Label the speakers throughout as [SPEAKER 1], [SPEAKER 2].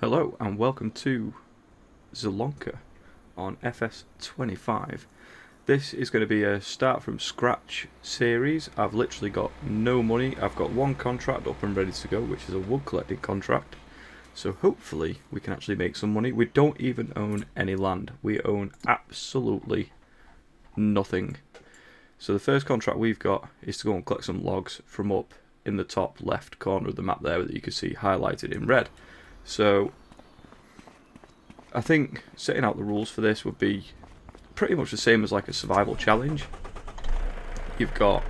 [SPEAKER 1] Hello and welcome to Zielonka on FS25. This is going to be a start from scratch series. I've literally got no money. I've got one contract up and ready to go, which is a wood collecting contract. So hopefully we can actually make some money. We don't even own any land. We own absolutely nothing. So the first contract we've got is to go and collect some logs from up in the top left corner of the map there that you can see highlighted in red. So I think setting out the rules for this would be pretty much the same as like a survival challenge. You've got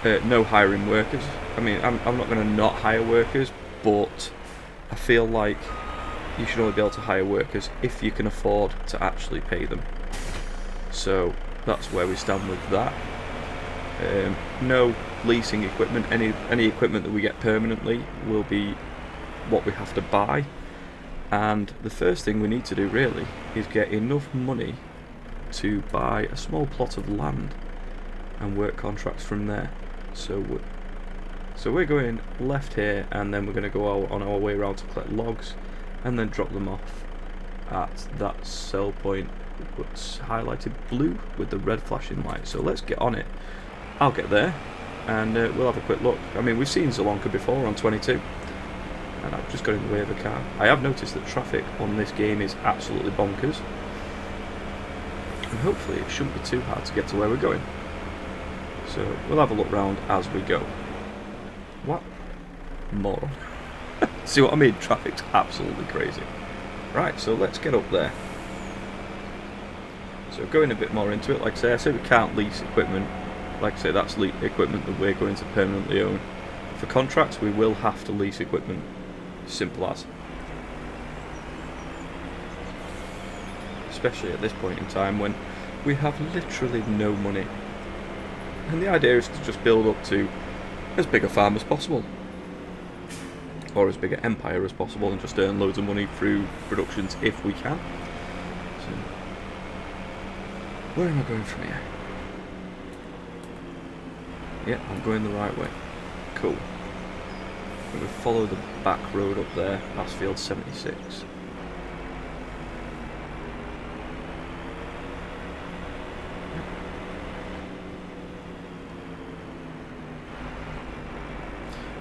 [SPEAKER 1] no hiring workers. I mean, I'm not going to not hire workers, but I feel like you should only be able to hire workers if you can afford to actually pay them. So that's where we stand with that. No leasing equipment. Any equipment that we get permanently will be what we have to buy. And the first thing we need to do really is get enough money to buy a small plot of land and work contracts from there. So we're going left here, and then we're going to go on our way around to collect logs and then drop them off at that sell point that's highlighted blue with the red flashing light. So let's get on it. I'll get there and we'll have a quick look. I mean, we've seen Zielonka before on 22. And I've just got in the way of a car. I have noticed that traffic on this game is absolutely bonkers. And hopefully it shouldn't be too hard to get to where we're going. So we'll have a look round as we go. What? Moron. See what I mean? Traffic's absolutely crazy. Right, so let's get up there. So going a bit more into it, like I say we can't lease equipment. Like I say, that's equipment that we're going to permanently own. For contracts, we will have to lease equipment. Simple as. Especially at this point in time when we have literally no money. And the idea is to just build up to as big a farm as possible. Or as big an empire as possible and just earn loads of money through productions if we can. So, where am I going from here? Yeah, I'm going the right way. Cool. We follow the back road up there, past field 76.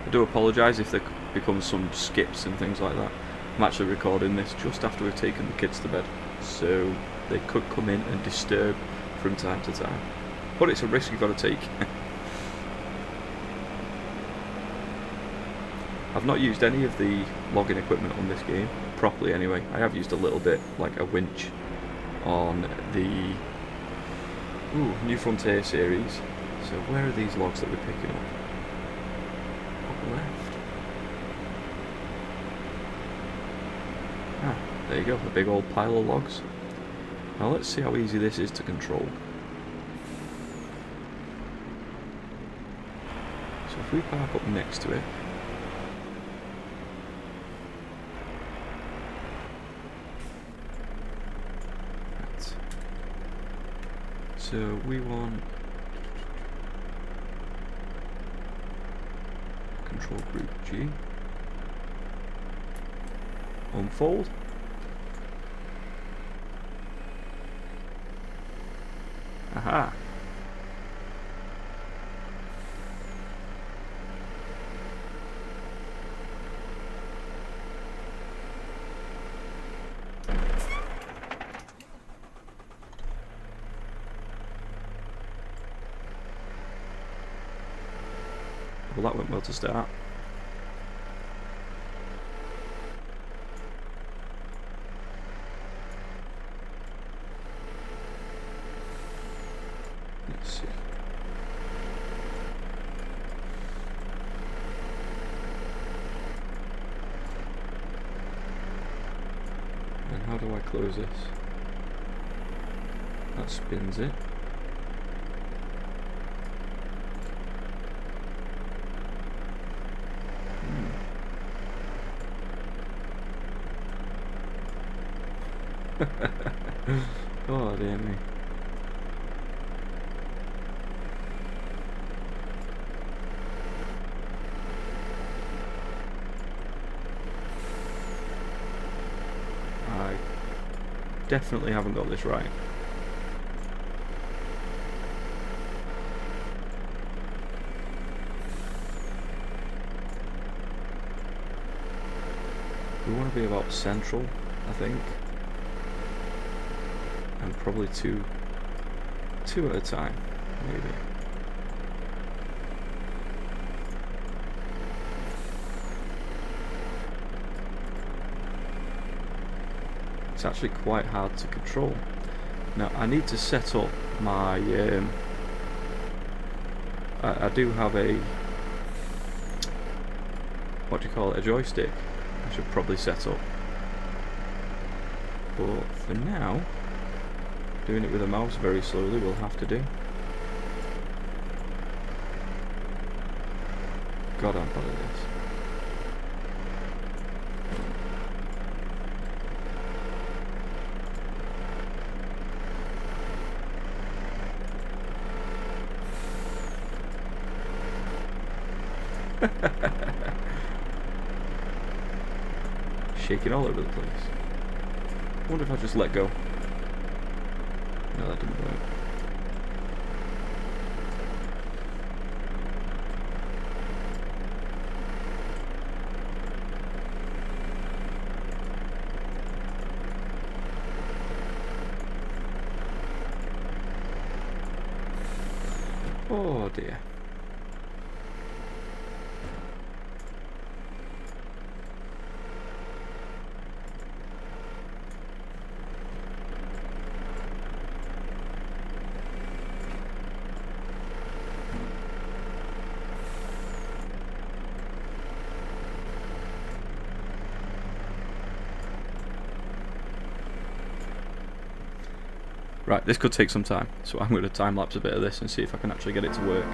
[SPEAKER 1] I do apologise if there becomes some skips and things like that. I'm actually recording this just after we've taken the kids to bed, so they could come in and disturb from time to time. But it's a risk you've got to take. I've not used any of the logging equipment on this game, properly anyway. I have used a little bit, like a winch, on the New Frontier series. So where are these logs that we're picking up? Up left. Ah, there you go, a big old pile of logs. Now let's see how easy this is to control. So if we park up next to it, so we want control group G, unfold, aha, well that went well to start. Let's see. And how do I close this? That spins it. Oh dear me. definitely haven't got this right. We want to be about central, I think. And probably two at a time, maybe. It's actually quite hard to control. Now I need to set up my I do have a, what do you call it, a joystick I should probably set up, but for now doing it with a mouse very slowly will have to do. God, I'm bad at this. Shaking all over the place. I wonder if I just let go. No, that didn't work. Oh dear. Right, this could take some time, so I'm going to time-lapse a bit of this and see if I can actually get it to work.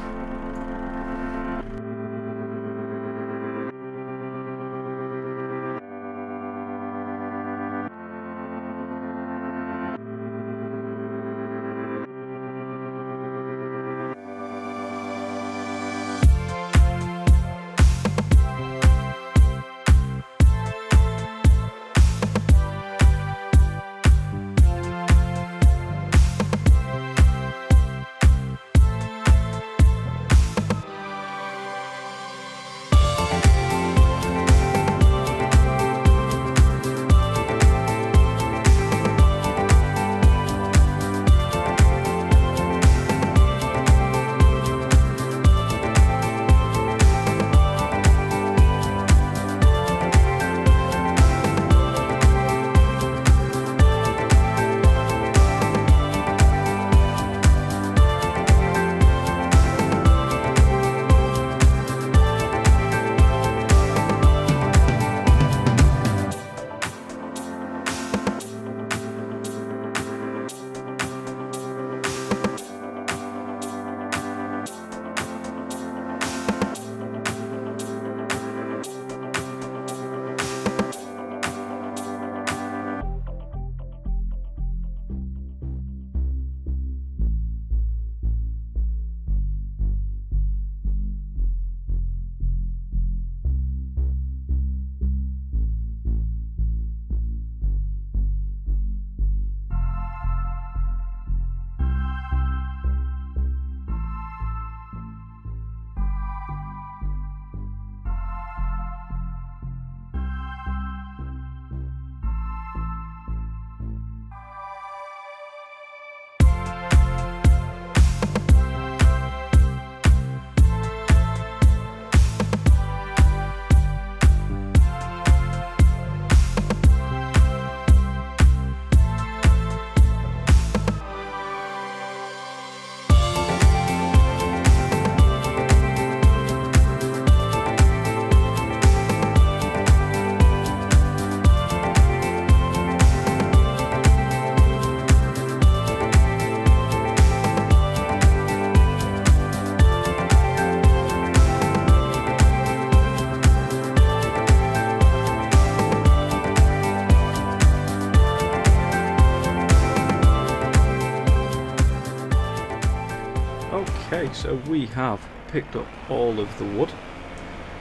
[SPEAKER 1] Okay, so we have picked up all of the wood.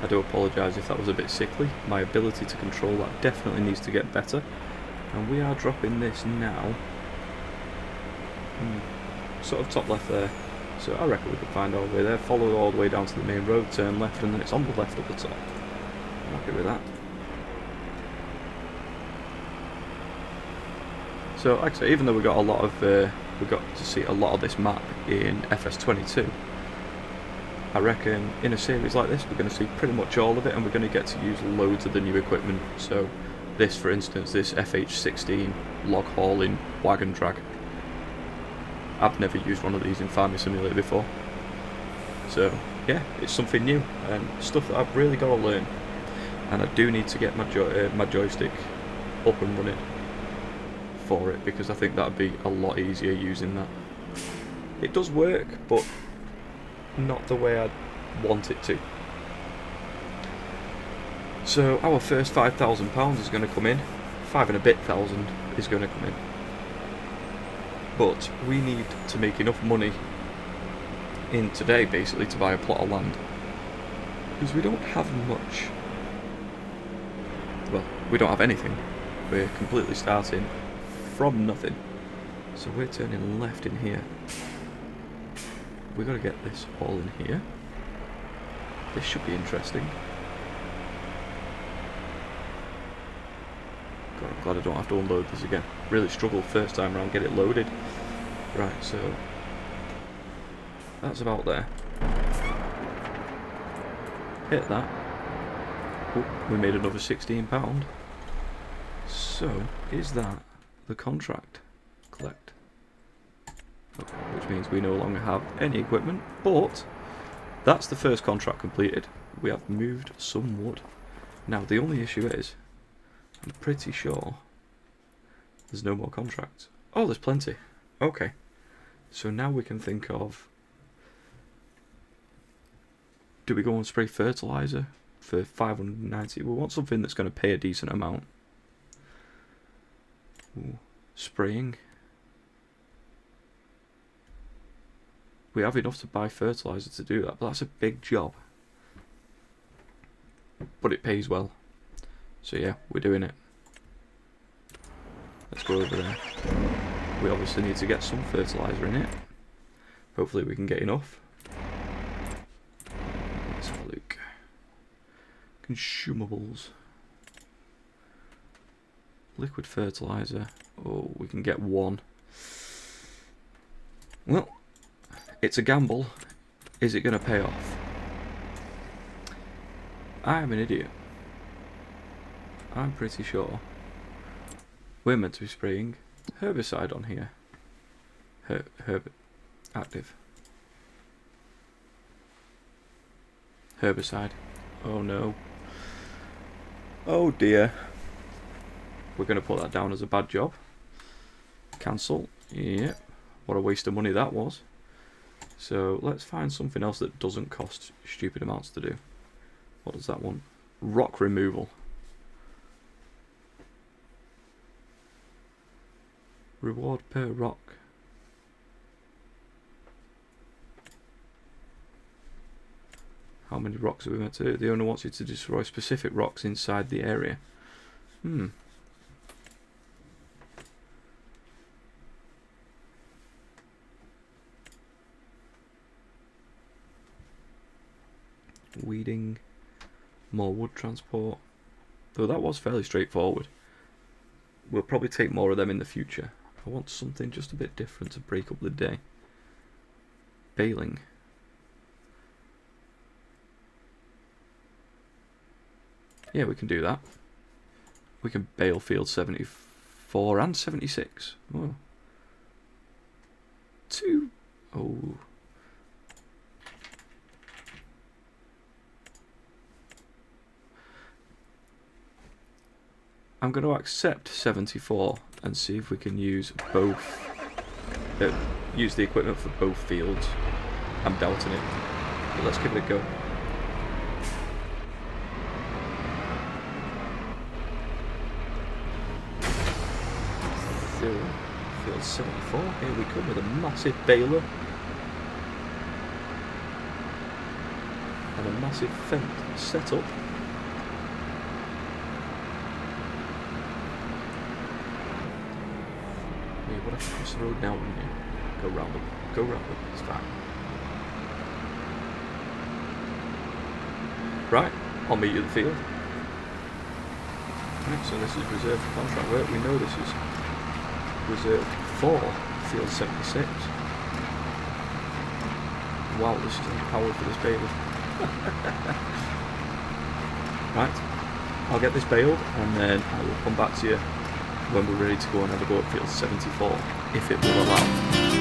[SPEAKER 1] I do apologise if that was a bit sickly. My ability to control that definitely needs to get better. And we are dropping this now. Sort of top left there. So I reckon we could find our way there, follow all the way down to the main road, turn left, and then it's on the left at the top. I'm happy with that. So like I say, even though we got we got to see a lot of this map in FS22, I reckon in a series like this we're going to see pretty much all of it, and we're going to get to use loads of the new equipment. So this, for instance, this FH16 log hauling wagon drag. I've never used one of these in Farming Simulator before. So yeah, it's something new and stuff that I've really got to learn. And I do need to get my joystick up and running for it, because I think that would be a lot easier using that. It does work, but not the way I'd want it to. So our first £5,000 is going to come in. 5 and a bit thousand is going to come in. But we need to make enough money in today, basically, to buy a plot of land. Because we don't have much. Well, we don't have anything. We're completely starting from nothing. So we're turning left in here. We've got to get this all in here. This should be interesting. God, I'm glad I don't have to unload this again. Really struggled first time around, get it loaded. Right, so that's about there. Hit that. Oh, we made another £16. So, is that the contract? Collect. Okay, which means we no longer have any equipment, but that's the first contract completed. We have moved some wood. Now, the only issue is, I'm pretty sure there's no more contracts. Oh, there's plenty. Okay. So now we can think of, do we go and spray fertilizer for 590? We want something that's going to pay a decent amount. Ooh, spraying. We have enough to buy fertilizer to do that, but that's a big job. But it pays well. So yeah, we're doing it. Let's go over there. We obviously need to get some fertilizer in it. Hopefully we can get enough. Let's have a look. Consumables. Liquid fertilizer. Oh, we can get one. Well, it's a gamble. Is it going to pay off? I'm an idiot. I'm pretty sure we're meant to be spraying herbicide on here. Active. Herbicide. Oh no. Oh dear. We're going to put that down as a bad job. Cancel. Yep. What a waste of money that was. So let's find something else that doesn't cost stupid amounts to do. What does that want? Rock removal. Reward per rock. How many rocks are we meant to do? The owner wants you to destroy specific rocks inside the area. Weeding. More wood transport. Though that was fairly straightforward. We'll probably take more of them in the future. I want something just a bit different to break up the day. Baling. Yeah, we can do that. We can bale field 74 and 76. Oh. Two. Oh. I'm going to accept 74 and see if we can use both. Use the equipment for both fields. I'm doubting it, but let's give it a go. Field 74. Here we come with a massive baler and a massive fence setup. would have to cross the road now, wouldn't you? Go round them. Go round them. It's fine. Right, I'll meet you at the field. Right, so this is reserved for contract work. We know this is reserved for field 76. Wow, this is powered for this baby. Right, I'll get this baled and then I will come back to you when we're ready to go and have a go at field 74, if it will allow.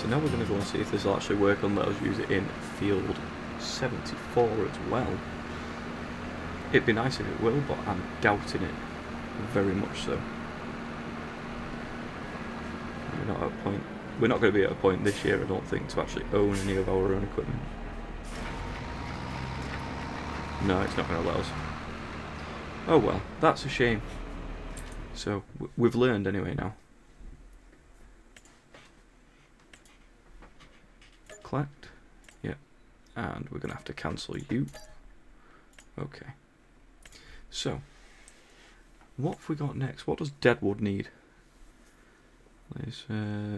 [SPEAKER 1] Now we're going to go and see if this will actually work and let us use it in field 74 as well. It'd be nice if it will, but I'm doubting it very much so. We're not at a point. We're not going to be at a point this year, I don't think, to actually own any of our own equipment. No, it's not going to let us. Oh well, that's a shame. So we've learned anyway now. Collect, yeah, and we're going to have to cancel you. Okay, so what have we got next? What does Deadwood need?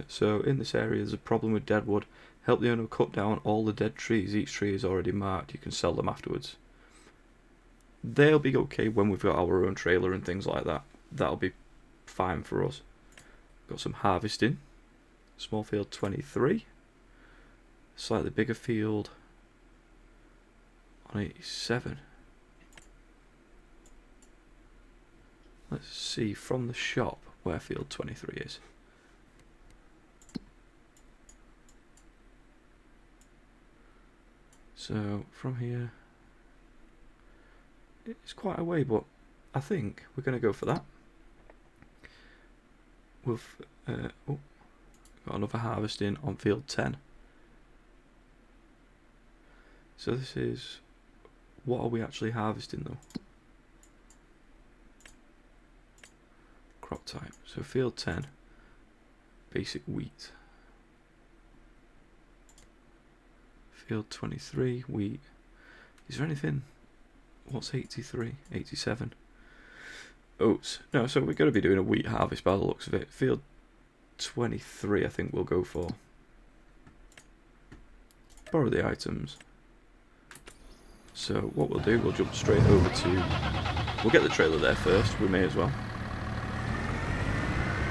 [SPEAKER 1] So in this area there's a problem with Deadwood. Help the owner cut down all the dead trees. Each tree is already marked. You can sell them afterwards. They'll be okay when we've got our own trailer and things like that. That'll be fine for us. Got some harvesting. Small field 23. Slightly bigger field on 87. Let's see from the shop where field 23 is. So from here, it's quite a way, but I think we're going to go for that. We've got another harvesting on field 10. So this is, what are we actually harvesting though? Crop type. So field 10, basic wheat. Field 23, wheat. Is there anything? What's 83? 87? Oats. No, so we're going to be doing a wheat harvest by the looks of it. Field 23 I think we'll go for. Borrow the items. So what we'll do, we'll jump straight over to, we'll get the trailer there first, we may as well.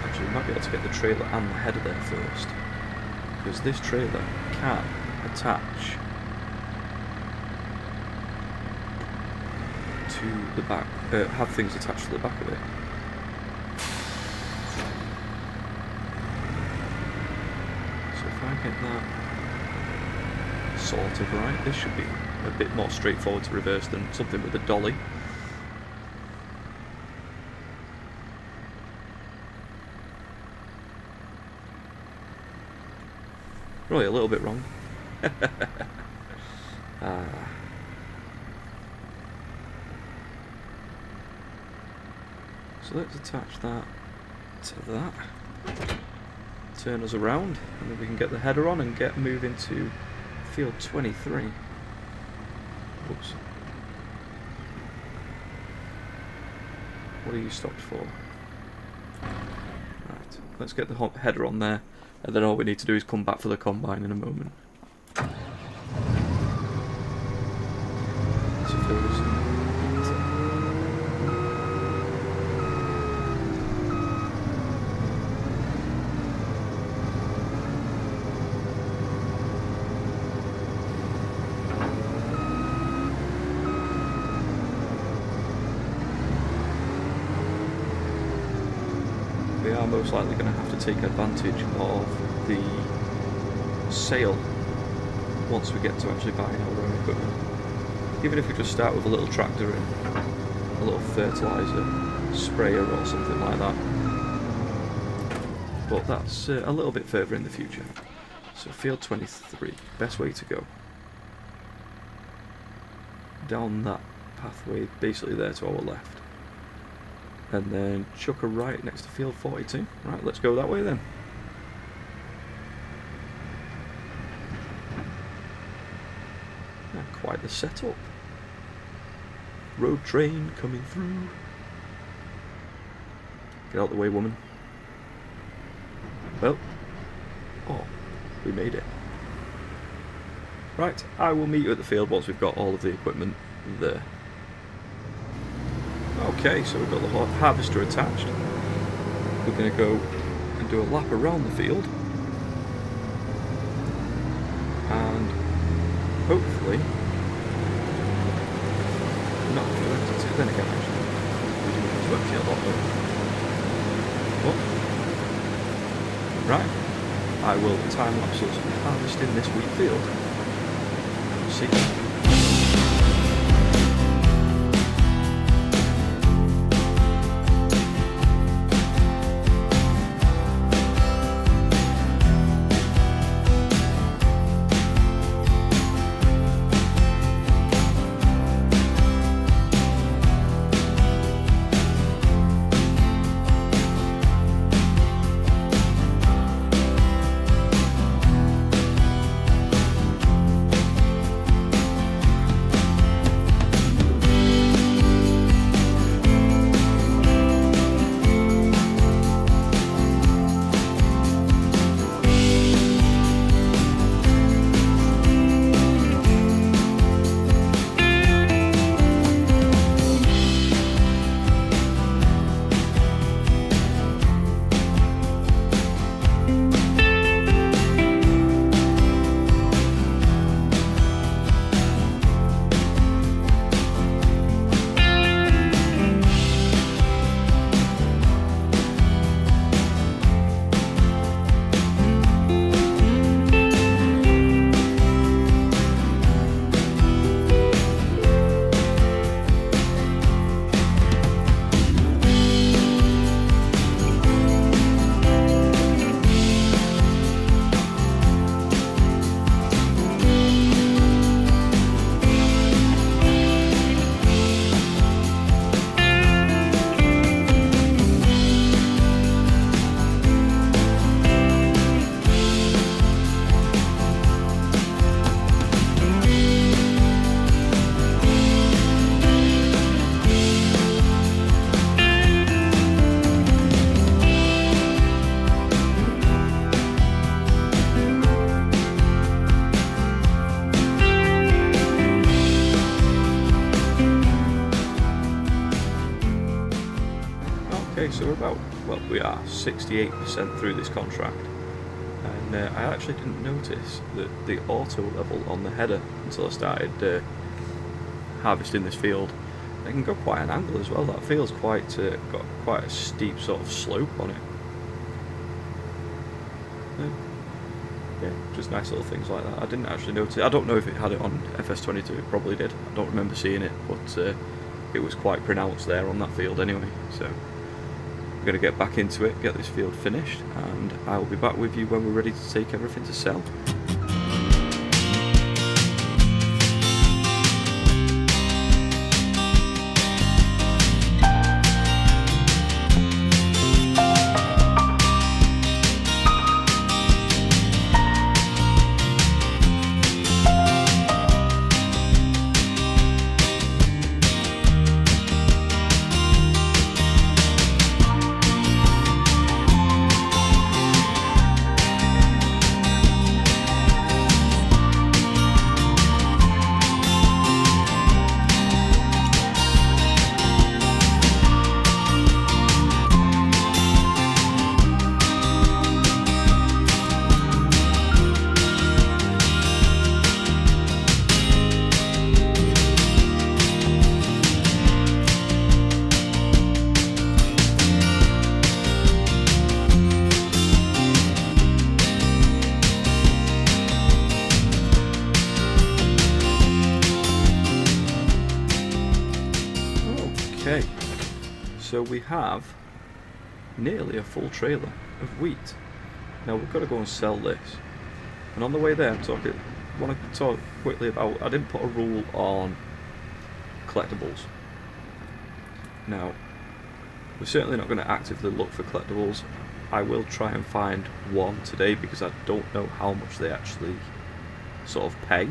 [SPEAKER 1] Actually we might be able to get the trailer and the header there first, because this trailer can attach to the back, have things attached to the back of it. So if I get that sorted right, this should be a bit more straightforward to reverse than something with a dolly. Probably a little bit wrong. So let's attach that to that. Turn us around, and then we can get the header on and get moving to field 23. Oops. What are you stopped for? Right, let's get the header on there, and then all we need to do is come back for the combine in a moment. We are most likely going to have to take advantage of the sale once we get to actually buying our own equipment. Even if we just start with a little tractor and a little fertiliser sprayer or something like that. But that's a little bit further in the future. So field 23, best way to go. Down that pathway, basically there to our left. And then chuck a right next to field 42. Right, let's go that way then. Quite the setup. Road train coming through. Get out the way, woman. Well, oh, we made it. Right, I will meet you at the field once we've got all of the equipment there. Okay, so we've got the harvester attached. We're going to go and do a lap around the field. And hopefully not going to empty it. Then again, actually, we do need to empty a lot though. What? Right, I will time lapse us harvesting this wheat field. See. Okay, so we're about, well, we are 68% through this contract, and I actually didn't notice that the auto level on the header until I started harvesting this field. It can go quite an angle as well. That feels quite got quite a steep sort of slope on it. Yeah, just nice little things like that. I didn't actually notice. I don't know if it had it on FS22. It probably did. I don't remember seeing it, but it was quite pronounced there on that field anyway. So we're going to get back into it, get this field finished, and I will be back with you when we're ready to take everything to sell. Okay, so we have nearly a full trailer of wheat. Now we've got to go and sell this. And on the way there, I want to talk quickly about, I didn't put a rule on collectibles. Now, we're certainly not going to actively look for collectibles. I will try and find one today because I don't know how much they actually sort of pay.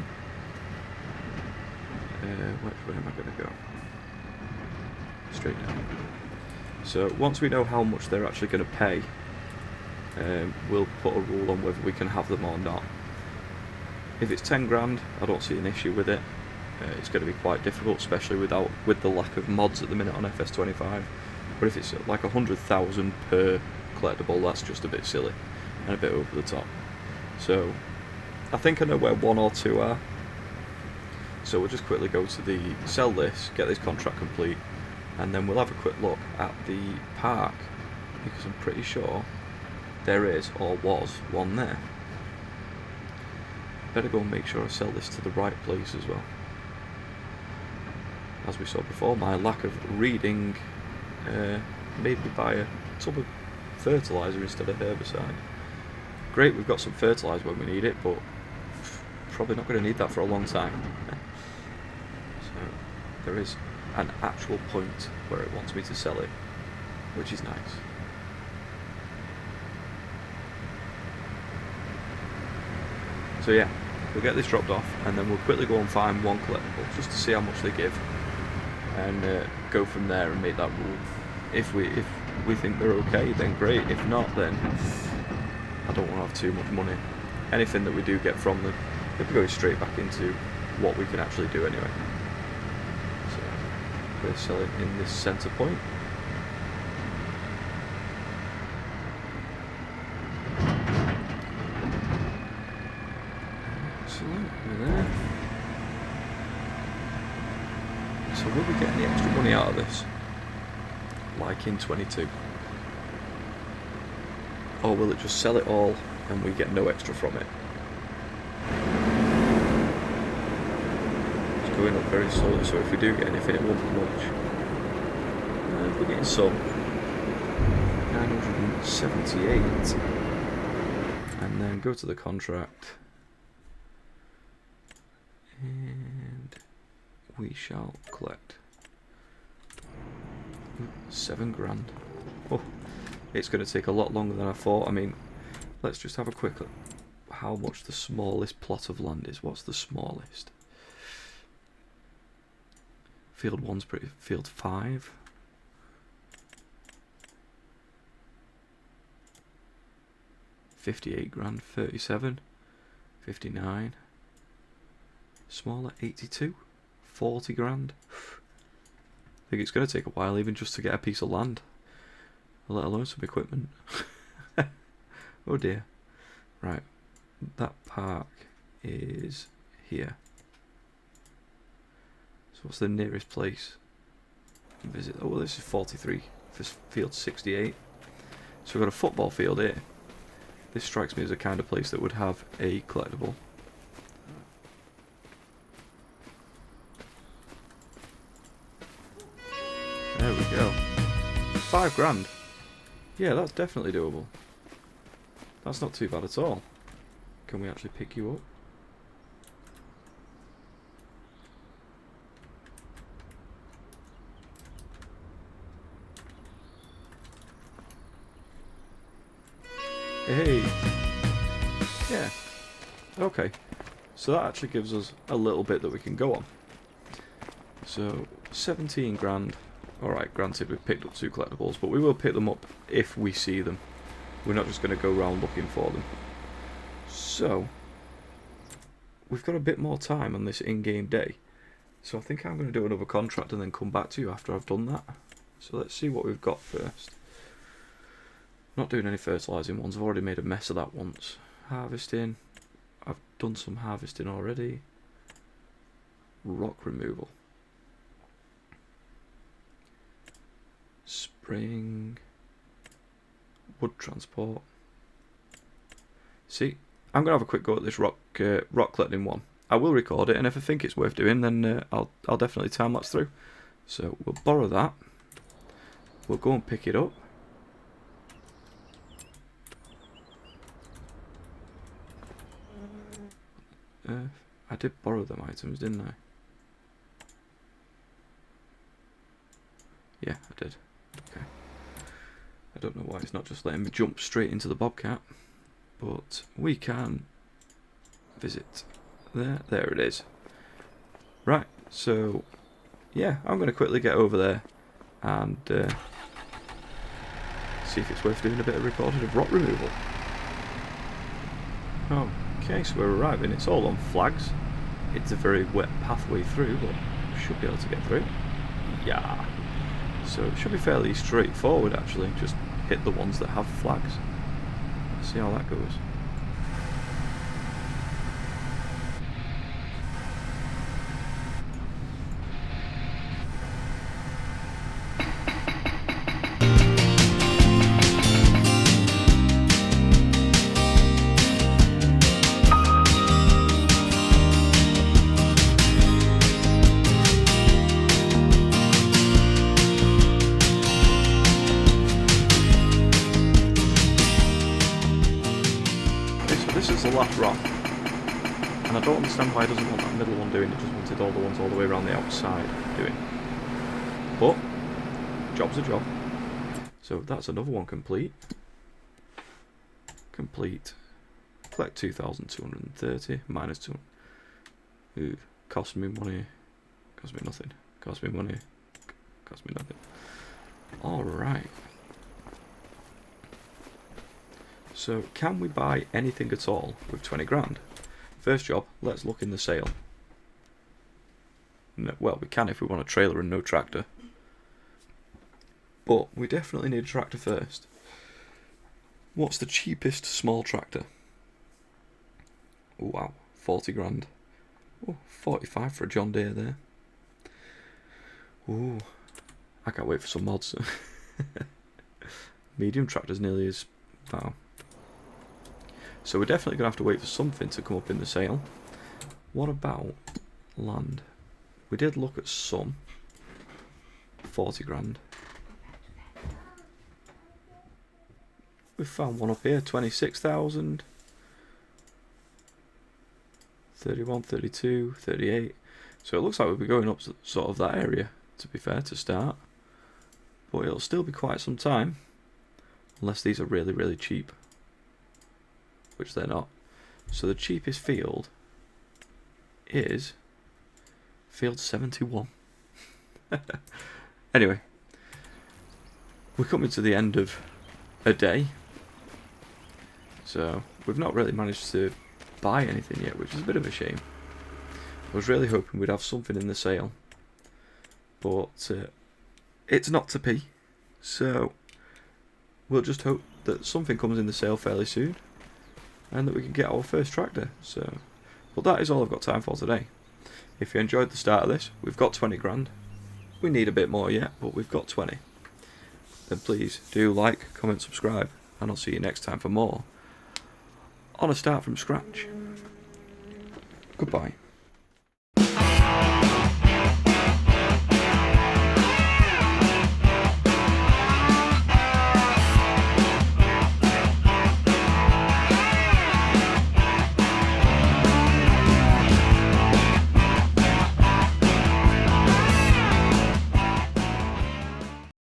[SPEAKER 1] Which way am I going to go? Straight down. So once we know how much they're actually going to pay, we'll put a rule on whether we can have them or not. If it's 10 grand, I don't see an issue with it. It's going to be quite difficult, especially with the lack of mods at the minute on FS25. But if it's like 100,000 per collectible, that's just a bit silly and a bit over the top. So I think I know where one or two are. So we'll just quickly go to the sell this, get this contract complete, and then we'll have a quick look at the park, because I'm pretty sure there is, or was, one there. Better go and make sure I sell this to the right place as well. As we saw before, my lack of reading made me buy a tub of fertiliser instead of herbicide. Great, we've got some fertiliser when we need it, but probably not going to need that for a long time. So there is an actual point where it wants me to sell it, which is nice. So yeah, we'll get this dropped off and then we'll quickly go and find one collectible just to see how much they give, and go from there and make that rule. If we think they're okay, then great. If not, then I don't want to have too much money. Anything that we do get from them, it'll be going straight back into what we can actually do anyway. So we're selling in this centre point. Excellent, we're there. So will we get any extra money out of this? Like in 22? Or will it just sell it all and we get no extra from it? It's going up very slowly, so if we do get anything, it won't be much. We're getting some. 978. And then go to the contract. And we shall collect 7 grand. Oh, it's going to take a lot longer than I thought. I mean, let's just have a quick look how much the smallest plot of land is. What's the smallest? Field 1's pretty. Field 5. $58 grand. 37. 59. Smaller, 82. 40 grand. I think it's going to take a while even just to get a piece of land, let alone some equipment. Oh dear. Right, that park is here. So what's the nearest place to visit? Oh well, this is 43 for field 68. So we've got a football field here. This strikes me as a kind of place that would have a collectible. There we go. 5 grand. Yeah, that's definitely doable. That's not too bad at all. Can we actually pick you up? Hey. Yeah. Okay. So that actually gives us a little bit that we can go on. So 17 grand. Alright, granted we've picked up 2 collectibles, but we will pick them up if we see them. We're not just going to go around looking for them. So, we've got a bit more time on this in-game day. So I think I'm going to do another contract and then come back to you after I've done that. So let's see what we've got first. Not doing any fertilising ones, I've already made a mess of that once. Harvesting, I've done some harvesting already. Rock removal. Spraying, wood transport. See, I'm gonna have a quick go at this rock collecting one. I will record it, and if I think it's worth doing, then I'll definitely time lapse through. So we'll borrow that. we'll go and pick it up. I did borrow them items, didn't I? Yeah, I did. Okay. I don't know why it's not just letting me jump straight into the Bobcat, but we can visit there. There it is. Right, so yeah, I'm going to quickly get over there and see if it's worth doing a bit of recording of rock removal. Okay, so we're arriving. It's all on flags. It's a very wet pathway through, but we should be able to get through. Yeah. So it should be fairly straightforward actually. Just hit the ones that have flags. Let's see how that goes. This is the last rock, and I don't understand why it doesn't want that middle one doing. It just wanted all the ones all the way around the outside doing. But job's a job. So that's another one complete. Complete. Collect 2,230 minus 2. Ooh, cost me money. Cost me nothing. Cost me money. Cost me nothing. All right. So, can we buy anything at all with 20 grand? First job, let's look in the sale. No, well, we can if we want a trailer and no tractor. But we definitely need a tractor first. What's the cheapest small tractor? Oh, wow, 40 grand. Oh, 45 for a John Deere there. Ooh, I can't wait for some mods. Medium tractor's nearly as... Wow. So we're definitely going to have to wait for something to come up in the sale. What about land? We did look at some. 40 grand. We found one up here, 26,000. 31, 32, 38. So it looks like we'll be going up to sort of that area, to be fair, to start. But it'll still be quite some time. Unless these are really, really cheap. Which they're not. So the cheapest field is field 71. Anyway, we're coming to the end of a day. So we've not really managed to buy anything yet, which is a bit of a shame. I was really hoping we'd have something in the sale. But it's not to be. So we'll just hope that something comes in the sale fairly soon. And that we can get our first tractor. So, but that is all I've got time for today. If you enjoyed the start of this, we've got 20 grand. We need a bit more yet, but we've got 20. Then please do like, comment, subscribe, and I'll see you next time for more on a start from scratch. Goodbye.